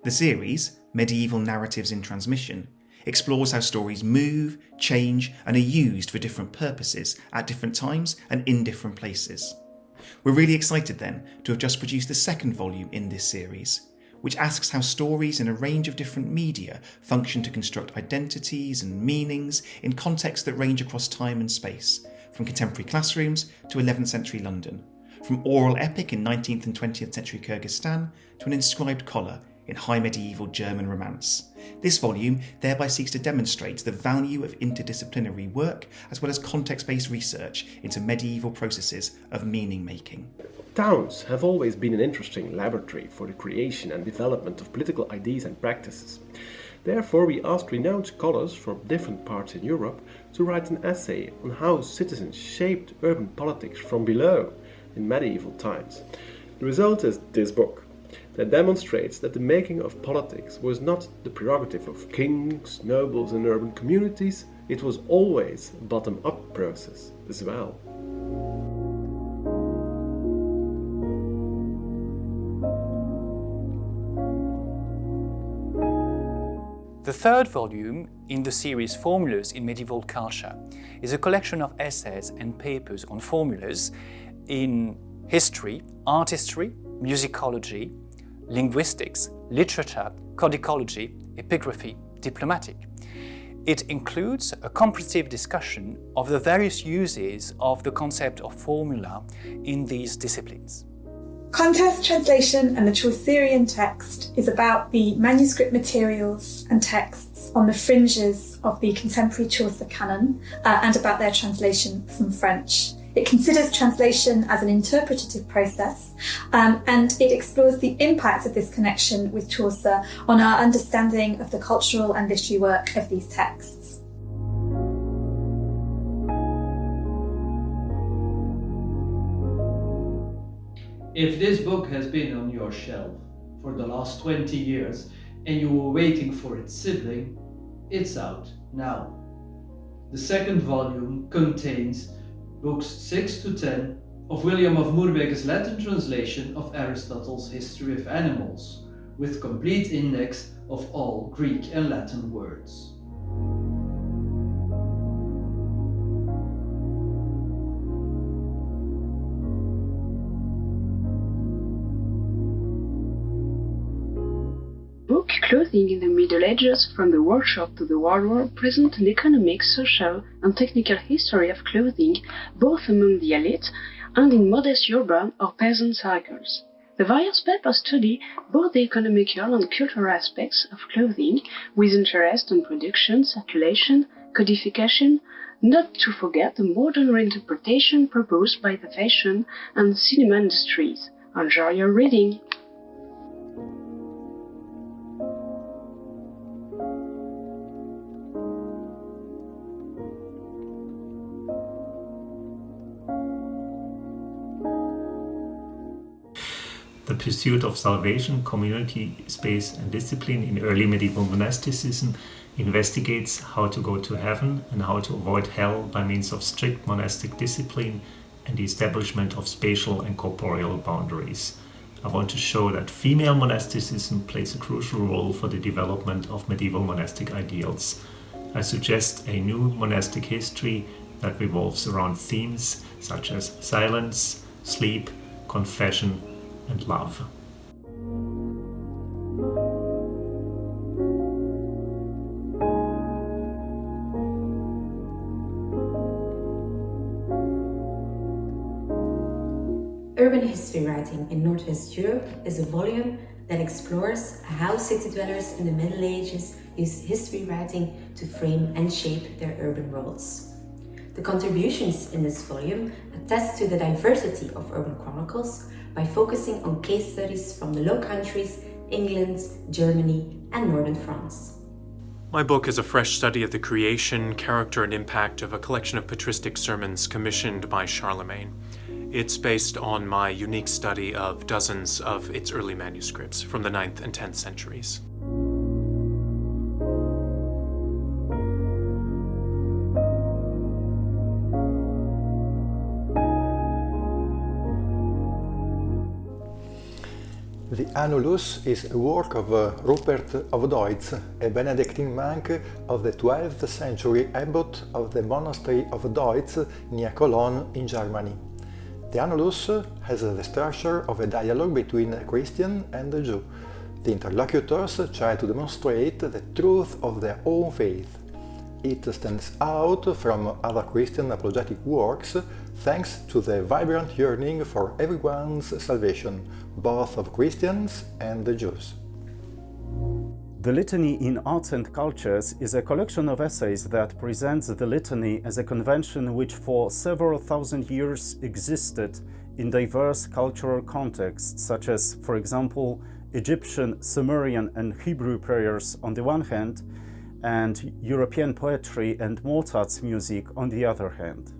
The series, Medieval Narratives in Transmission, explores how stories move, change, and are used for different purposes at different times and in different places. We're really excited then to have just produced the second volume in this series, which asks how stories in a range of different media function to construct identities and meanings in contexts that range across time and space, from contemporary classrooms to 11th century London, from oral epic in 19th and 20th century Kyrgyzstan to an inscribed collar in high medieval German romance. This volume thereby seeks to demonstrate the value of interdisciplinary work as well as context-based research into medieval processes of meaning-making. Towns have always been an interesting laboratory for the creation and development of political ideas and practices. Therefore, we asked renowned scholars from different parts in Europe to write an essay on how citizens shaped urban politics from below in medieval times. The result is this book that demonstrates that the making of politics was not the prerogative of kings, nobles and urban communities, it was always a bottom-up process as well. The third volume in the series Formulas in Medieval Culture is a collection of essays and papers on formulas in history, art history, musicology, linguistics, literature, codicology, epigraphy, diplomatic. It includes a comparative discussion of the various uses of the concept of formula in these disciplines. Context translation and the Chaucerian text is about the manuscript materials and texts on the fringes of the contemporary Chaucer canon and about their translation from French. It considers translation as an interpretative process and it explores the impact of this connection with Chaucer on our understanding of the cultural and literary work of these texts. If this book has been on your shelf for the last 20 years and you were waiting for its sibling, it's out now. The second volume contains books 6 to 10 of William of Moerbeke's Latin translation of Aristotle's History of Animals, with complete index of all Greek and Latin words. Book Clothing in the Middle Ages from the Workshop to the War present an economic, social and technical history of clothing both among the elite and in modest urban or peasant circles. The various papers study both the economical and cultural aspects of clothing with interest in production, circulation, codification, not to forget the modern reinterpretation proposed by the fashion and cinema industries. Enjoy your reading! The pursuit of salvation, community, space and discipline in early medieval monasticism investigates how to go to heaven and how to avoid hell by means of strict monastic discipline and the establishment of spatial and corporeal boundaries. I want to show that female monasticism plays a crucial role for the development of medieval monastic ideals. I suggest a new monastic history that revolves around themes such as silence, sleep, confession, and love. Urban History Writing in Northwest Europe is a volume that explores how city dwellers in the Middle Ages used history writing to frame and shape their urban worlds. The contributions in this volume attest to the diversity of urban chronicles by focusing on case studies from the Low Countries, England, Germany, and Northern France. My book is a fresh study of the creation, character, and impact of a collection of patristic sermons commissioned by Charlemagne. It's based on my unique study of dozens of its early manuscripts from the 9th and 10th centuries. The Annulus is a work of Rupert of Deutz, a Benedictine monk of the 12th century, abbot of the monastery of Deutz near Cologne in Germany. The Annulus has the structure of a dialogue between a Christian and a Jew. The interlocutors try to demonstrate the truth of their own faith. It stands out from other Christian apologetic works thanks to the vibrant yearning for everyone's salvation, both of Christians and the Jews. The Litany in Arts and Cultures is a collection of essays that presents the litany as a convention which for several thousand years existed in diverse cultural contexts, such as, for example, Egyptian, Sumerian and Hebrew prayers on the one hand, and European poetry and Mozart's music on the other hand.